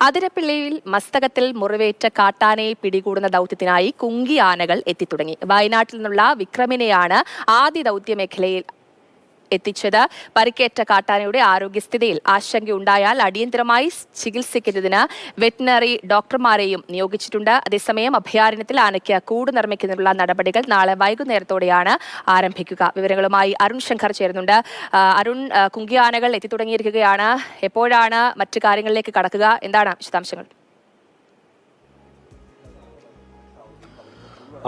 അതിരപ്പിള്ളിയിൽ മസ്തകത്തിൽ മുറിവേറ്റ കാട്ടാനയെ പിടികൂടുന്ന ദൗത്യത്തിനായി കുങ്കി ആനകൾ എത്തിത്തുടങ്ങി. വയനാട്ടിൽ നിന്നുള്ള വിക്രമിനെയാണ് ആദ്യ ദൗത്യ മേഖലയിൽ എത്തിച്ചത്. പരിക്കേറ്റ കാട്ടാനയുടെ ആരോഗ്യസ്ഥിതിയിൽ ആശങ്കയുണ്ടായാൽ അടിയന്തരമായി ചികിത്സിക്കുന്നതിന് വെറ്റിനറി ഡോക്ടർമാരെയും നിയോഗിച്ചിട്ടുണ്ട്. അതേസമയം അഭയാരണ്യത്തിൽ ആനയ്ക്ക് കൂട് നിർമ്മിക്കുന്നതിനുള്ള നടപടികൾ നാളെ വൈകുന്നേരത്തോടെയാണ് ആരംഭിക്കുക. വിവരങ്ങളുമായി അരുൺ ശങ്കർ ചേരുന്നുണ്ട്. അരുൺ, കുങ്കി ആനകൾ എത്തിത്തുടങ്ങിയിരിക്കുകയാണ്. എപ്പോഴാണ് മറ്റു കാര്യങ്ങളിലേക്ക് കടക്കുക? എന്താണ് വിശദാംശങ്ങൾ?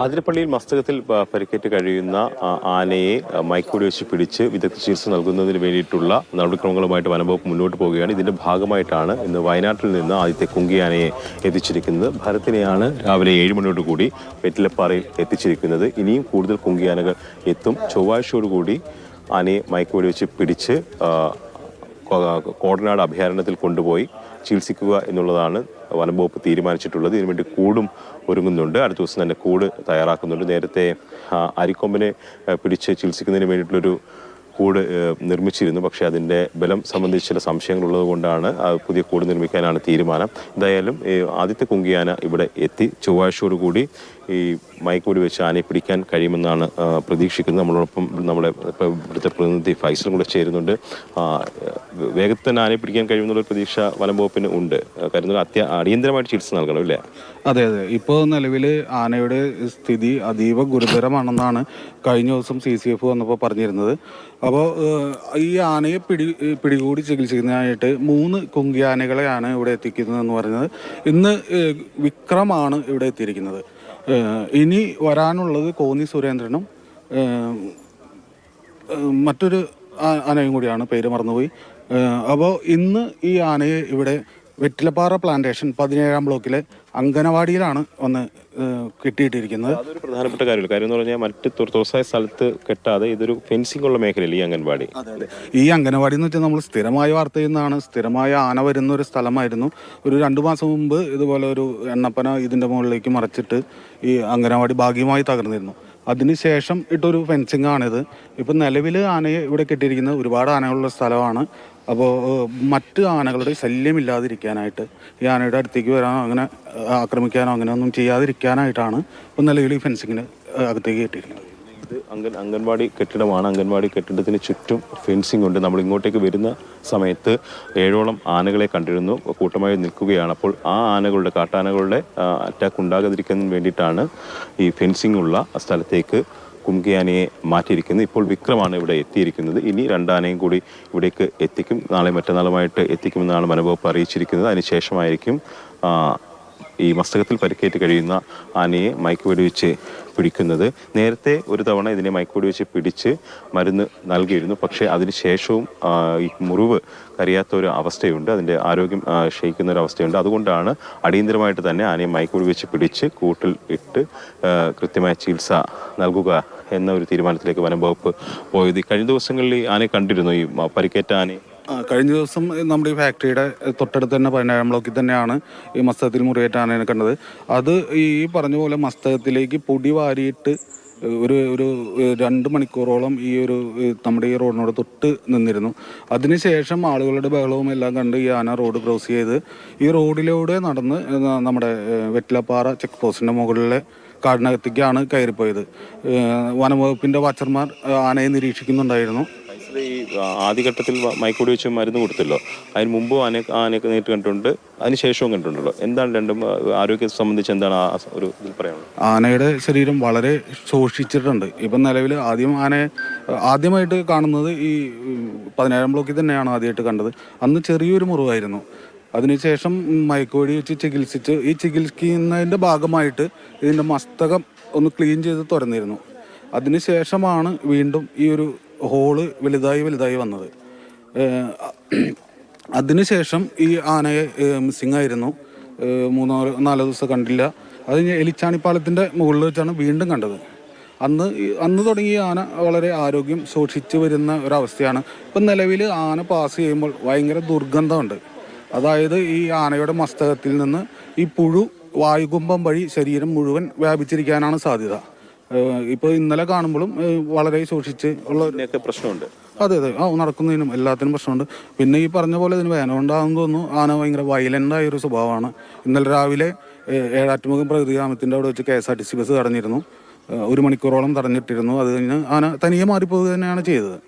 അതിരപ്പള്ളിയിൽ മസ്തകത്തിൽ പരിക്കേറ്റ് കഴിയുന്ന ആനയെ മയക്കുവെടി വെച്ച് പിടിച്ച് വിദഗ്ധ ചികിത്സ നൽകുന്നതിന് വേണ്ടിയിട്ടുള്ള നടപടിക്രമങ്ങളുമായിട്ട് വനംവകുപ്പ് മുന്നോട്ട് പോവുകയാണ്. ഇതിന്റെ ഭാഗമായിട്ടാണ് ഇന്ന് വയനാട്ടിൽ നിന്ന് ആദ്യത്തെ കുങ്കി ആനയെ എത്തിച്ചിരിക്കുന്നത്. ഭരത്തിനെയാണ് രാവിലെ 7 മണിയോടുകൂടി വെറ്റിലപ്പാറയിൽ എത്തിച്ചിരിക്കുന്നത്. ഇനിയും കൂടുതൽ കുങ്കി ആനകൾ എത്തും. ചൊവ്വാഴ്ചയോടുകൂടി ആനയെ മയക്കുവെടി വെച്ച് പിടിച്ച് കോടനാട് അഭയാരണ്യത്തിൽ കൊണ്ടുപോയി ചികിത്സിക്കുക എന്നുള്ളതാണ് വനംവകുപ്പ് തീരുമാനിച്ചിട്ടുള്ളത്. ഇതിനുവേണ്ടി കൂടും ഒരുങ്ങുന്നുണ്ട്. അടുത്ത ദിവസം തന്നെ കൂട് തയ്യാറാക്കുന്നുണ്ട്. നേരത്തെ അരിക്കൊമ്പനെ പിടിച്ച് ചികിത്സിക്കുന്നതിന് വേണ്ടിയിട്ടുള്ളൊരു കൂട് നിർമ്മിച്ചിരുന്നു. പക്ഷേ അതിൻ്റെ ബലം സംബന്ധിച്ച് ചില സംശയങ്ങളുള്ളത് കൊണ്ടാണ് പുതിയ കൂട് നിർമ്മിക്കാനാണ് തീരുമാനം. എന്തായാലും ആദ്യത്തെ കുങ്കിയാന ഇവിടെ എത്തി. ചൊവ്വാഴ്ചയോടുകൂടി ഈ മയക്കുവെടി വെച്ച് ആനയെ പിടിക്കാൻ കഴിയുമെന്നാണ് പ്രതീക്ഷിക്കുന്നത്. നമ്മളോടൊപ്പം നമ്മുടെ ഇവിടുത്തെ പ്രതിനിധി ഫൈസലും കൂടെ ചേരുന്നുണ്ട്. വേഗത്തിൽ തന്നെ ആനയെ പിടിക്കാൻ കഴിയുമെന്നുള്ളൊരു പ്രതീക്ഷ വനംവകുപ്പിന് ഉണ്ട്. കാര്യം അടിയന്തരമായിട്ട് ചികിത്സ നൽകണം, അല്ലേ? അതെ. ഇപ്പോൾ നിലവിൽ ആനയുടെ സ്ഥിതി അതീവ ഗുരുതരമാണെന്നാണ് കഴിഞ്ഞ ദിവസം CCF വന്നപ്പോൾ പറഞ്ഞിരുന്നത്. അപ്പോൾ ഈ ആനയെ പിടികൂടി ചികിത്സിക്കുന്നതിനായിട്ട് 3 കുങ്കി ആനകളെയാണ് ഇവിടെ എത്തിക്കുന്നതെന്ന് പറയുന്നത്. ഇന്ന് വിക്രമാണ് ഇവിടെ എത്തിയിരിക്കുന്നത്. ഇനി വരാനുള്ളത് കോന്നി സുരേന്ദ്രനും മറ്റൊരു ആനയും കൂടിയാണ്, പേര് മറന്നുപോയി. അപ്പോൾ ഇന്ന് ഈ ആനയെ ഇവിടെ വെറ്റിലപ്പാറ പ്ലാന്റേഷൻ 17-ാം ബ്ലോക്കിലെ അങ്കനവാടിയിലാണ് വന്ന് കെട്ടിയിട്ടിരിക്കുന്നത്. അതൊരു പ്രധാനപ്പെട്ട കാര്യമില്ല. കാര്യം എന്ന് പറഞ്ഞാൽ മറ്റ് തുറസായ സ്ഥലത്ത് കെട്ടാതെ ഇതൊരു ഫെൻസിംഗ് ഉള്ള മേഖലയിൽ ഈ അംഗൻവാടി. ഈ അംഗനവാടി എന്ന് വെച്ചാൽ നമ്മൾ സ്ഥിരമായി വാർത്ത ചെയ്യുന്നതാണ്. സ്ഥിരമായ ആന വരുന്ന ഒരു സ്ഥലമായിരുന്നു. ഒരു 2 മാസം മുമ്പ് ഇതുപോലെ ഒരു എണ്ണപ്പന ഇതിൻ്റെ മുകളിലേക്ക് മറച്ചിട്ട് ഈ അംഗനവാടി ഭാഗികമായി തകർന്നിരുന്നു. അതിനുശേഷം ഇട്ടൊരു ഫെൻസിംഗ് ആണിത്. ഇപ്പം നിലവിൽ ആനയെ ഇവിടെ കെട്ടിയിരിക്കുന്നത് ഒരുപാട് ആനകളുള്ള സ്ഥലമാണ്. അപ്പോൾ മറ്റ് ആനകളുടെ ശല്യമില്ലാതിരിക്കാനായിട്ട് ഈ ആനയുടെ അടുത്തേക്ക് വരാനോ അങ്ങനെ ആക്രമിക്കാനോ അങ്ങനെ ഒന്നും ചെയ്യാതിരിക്കാനായിട്ടാണ് ഇപ്പം നിലവിൽ ഈ ഫെൻസിങ്ങിന് അകത്തേക്ക് കെട്ടിയിരിക്കുന്നത്. ഇത് അംഗൻവാടി കെട്ടിടമാണ്. അംഗൻവാടി കെട്ടിടത്തിന് ചുറ്റും ഫെൻസിംഗ് ഉണ്ട്. നമ്മൾ ഇങ്ങോട്ടേക്ക് വരുന്ന സമയത്ത് 7ഓളം ആനകളെ കണ്ടിരുന്നു, കൂട്ടമായി നിൽക്കുകയാണ്. അപ്പോൾ ആ ആനകളുടെ കാട്ടാനകളുടെ അറ്റാക്ക് ഉണ്ടാകാതിരിക്കുന്നതിന് വേണ്ടിയിട്ടാണ് ഈ ഫെൻസിംഗ് ഉള്ള സ്ഥലത്തേക്ക് കുങ്കിയാനയെ മാറ്റിയിരിക്കുന്നത്. ഇപ്പോൾ വിക്രമാണ് ഇവിടെ എത്തിയിരിക്കുന്നത്. ഇനി 2 ആനയും കൂടി ഇവിടേക്ക് എത്തിക്കും. നാളെ മറ്റന്നാളുമായിട്ട് എത്തിക്കുമെന്നാണ് വനംവകുപ്പ് അറിയിച്ചിരിക്കുന്നത്. അതിനുശേഷമായിരിക്കും ഈ മസ്തകത്തിൽ പരിക്കേറ്റ് കഴിയുന്ന ആനയെ മയക്കുവെടി വെച്ച് പിടിക്കുന്നത്. നേരത്തെ ഒരു തവണ ഇതിനെ മയക്കുവെടി വെച്ച് പിടിച്ച് മരുന്ന് നൽകിയിരുന്നു. പക്ഷേ അതിനുശേഷവും ഈ മുറിവ് കരിയാത്ത ഒരു അവസ്ഥയുണ്ട്. അതിൻ്റെ ആരോഗ്യം ക്ഷയിക്കുന്ന ഒരു അവസ്ഥയുണ്ട്. അതുകൊണ്ടാണ് അടിയന്തരമായിട്ട് തന്നെ ആനയെ മയക്കുവെടി വെച്ച് പിടിച്ച് കൂട്ടിൽ ഇട്ട് കൃത്യമായ ചികിത്സ നൽകുക എന്ന ഒരു തീരുമാനത്തിലേക്ക് വനംവകുപ്പ് പോയത്. കഴിഞ്ഞ ദിവസങ്ങളിൽ ഈ ആനയെ കണ്ടിരുന്നു, ഈ പരിക്കേറ്റ ആനയെ? കഴിഞ്ഞ ദിവസം നമ്മുടെ ഈ ഫാക്ടറിയുടെ തൊട്ടടുത്ത് തന്നെ 17-ാം ബ്ലോക്കിൽ തന്നെയാണ് ഈ മസ്തകത്തിൽ മുറിവേറ്റ ആനയെ കണ്ടത്. അത് ഈ പറഞ്ഞ പോലെ മസ്തകത്തിലേക്ക് പൊടി വാരിയിട്ട് ഒരു 2 മണിക്കൂറോളം ഈ ഒരു നമ്മുടെ ഈ റോഡിനോട് തൊട്ട് നിന്നിരുന്നു. അതിനുശേഷം ആളുകളുടെ ബഹളവും എല്ലാം കണ്ട് ഈ ആന റോഡ് ക്രോസ് ചെയ്ത് ഈ റോഡിലൂടെ നടന്ന് നമ്മുടെ വെറ്റിലപ്പാറ ചെക്ക് പോസ്റ്റിൻ്റെ മുകളിലെ കാടിനകത്തേക്കാണ് കയറിപ്പോയത്. വനംവകുപ്പിൻ്റെ വാച്ചർമാർ ആനയെ നിരീക്ഷിക്കുന്നുണ്ടായിരുന്നു. ഈ ആദ്യഘട്ടത്തിൽ മയക്കുവെടി വെച്ച് മരുന്ന് കൊടുത്തല്ലോ, അതിന് മുമ്പും ആനയൊക്കെ നേരിട്ട് കണ്ടിട്ടുണ്ട്, അതിനുശേഷവും കണ്ടിട്ടുണ്ടല്ലോ. എന്താണ് രണ്ടും ആരോഗ്യം സംബന്ധിച്ച് എന്താണ് ഒരു ഇതിൽ പറയാനുള്ളത്? ആനയുടെ ശരീരം വളരെ ശോഷിച്ചിട്ടുണ്ട്. ഇപ്പം നിലവിൽ ആദ്യമായിട്ട് കാണുന്നത് ഈ 17-ാം ബ്ലോക്കിൽ തന്നെയാണ് ആദ്യമായിട്ട് കണ്ടത്. അന്ന് ചെറിയൊരു മുറിവായിരുന്നു. അതിനുശേഷം മയക്കുവെടി വെച്ച് ചികിത്സിച്ച് ഈ ചികിത്സിക്കുന്നതിൻ്റെ ഭാഗമായിട്ട് ഇതിൻ്റെ മസ്തകം ഒന്ന് ക്ലീൻ ചെയ്ത് തുറന്നിരുന്നു. അതിനുശേഷമാണ് വീണ്ടും ഈ ഒരു ഹോള് വലുതായി വന്നത്. അതിനുശേഷം ഈ ആനയെ മിസ്സിംഗ് ആയിരുന്നു. 3-4 ദിവസം കണ്ടില്ല. അത് എലിച്ചാണിപ്പാലത്തിൻ്റെ മുകളിൽ വെച്ചാണ് വീണ്ടും കണ്ടത്. അന്ന് തുടങ്ങിയ ആന വളരെ ആരോഗ്യം സൂക്ഷിച്ചു വരുന്ന ഒരവസ്ഥയാണ്. ഇപ്പം നിലവിൽ ആന പാസ് ചെയ്യുമ്പോൾ ഭയങ്കര ദുർഗന്ധമുണ്ട്. അതായത് ഈ ആനയുടെ മസ്തകത്തിൽ നിന്ന് ഈ പുഴു വായുകുംഭം വഴി ശരീരം മുഴുവൻ വ്യാപിച്ചിരിക്കാനാണ് സാധ്യത. ഇപ്പോൾ ഇന്നലെ കാണുമ്പോഴും വളരെ സൂക്ഷിച്ച് ഉള്ള ഇതിനൊക്കെ പ്രശ്നമുണ്ട്. അതെ നടക്കുന്നതിനും എല്ലാത്തിനും പ്രശ്നമുണ്ട്. പിന്നെ ഈ പറഞ്ഞ പോലെ ഇതിന് വേന കൊണ്ടാണെന്ന് തോന്നുന്നു. ആന ഭയങ്കര വയലൻ്റായ ഒരു സ്വഭാവമാണ്. ഇന്നലെ രാവിലെ ഏഴാറ്റുമുഖം പ്രകൃതി ഗ്രാമത്തിൻ്റെ അവിടെ വെച്ച് KSRTC ബസ് തടഞ്ഞിരുന്നു. 1 മണിക്കൂറോളം തടഞ്ഞിട്ടിരുന്നു. അത് കഴിഞ്ഞ് ആന തനിയെ മാറിപ്പോവുക തന്നെയാണ് ചെയ്തത്.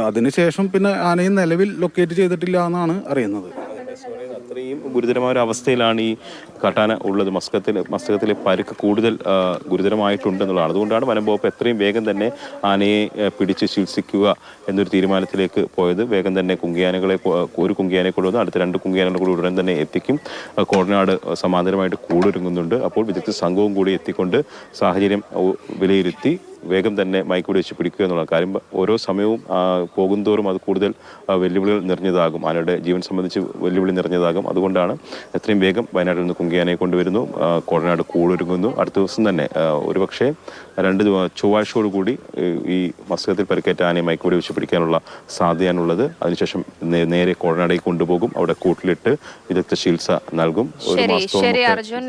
അതിനുശേഷം പിന്നെ ആനയെ നിലവിൽ ലൊക്കേറ്റ് ചെയ്തിട്ടില്ല എന്നാണ് അറിയുന്നത്. അത്രയും ഗുരുതരമായ ഒരു അവസ്ഥയിലാണ് ഈ കാട്ടാന ഉള്ളത്. മസ്തകത്തിലെ പരുക്ക് കൂടുതൽ ഗുരുതരമായിട്ടുണ്ടെന്നുള്ളതാണ്. അതുകൊണ്ടാണ് വനം വകുപ്പ് എത്രയും വേഗം തന്നെ ആനയെ പിടിച്ച് ചികിത്സിക്കുക എന്നൊരു തീരുമാനത്തിലേക്ക് പോയത്. വേഗം തന്നെ ഒരു കുങ്കിയാനെ കൊണ്ടുവന്ന് അടുത്ത 2 കുങ്കിയാനകളെ കൂടി ഉടൻ തന്നെ എത്തിക്കും. കോടനാട് സമാന്തരമായിട്ട് കൂടൊരുങ്ങുന്നുണ്ട്. അപ്പോൾ വിദഗ്ധ സംഘവും കൂടി എത്തിക്കൊണ്ട് സാഹചര്യം വിലയിരുത്തി വേഗം തന്നെ മയക്കുവെടി വെച്ച് പിടിക്കുക എന്നുള്ള കാര്യം. ഓരോ സമയവും പോകുന്തോറും അത് കൂടുതൽ വെല്ലുവിളികൾ നിറഞ്ഞതാകും. ആനയുടെ ജീവൻ സംബന്ധിച്ച് വെല്ലുവിളി നിറഞ്ഞതാകും. അതുകൊണ്ടാണ് എത്രയും വേഗം വയനാട്ടിൽ നിന്ന് കുങ്കിയാനയെ കൊണ്ടുവരുന്നു. കോടനാട് കൂടൊരുങ്ങുന്നു. അടുത്ത ദിവസം തന്നെ ഒരുപക്ഷെ 2 ചൊവ്വാഴ്ചയോടുകൂടി ഈ മസ്തകത്തിൽ പരിക്കേറ്റ ആനയെ മയക്കുവെടി വെച്ച് പിടിക്കാനുള്ള സാധ്യതയാണുള്ളത്. അതിനുശേഷം നേരെ കോടനാടേക്ക് കൊണ്ടുപോകും. അവിടെ കൂട്ടിലിട്ട് വിദഗ്ധ ചികിത്സ നൽകും. 1 മാസത്തോളം ശരി അർജുൻ.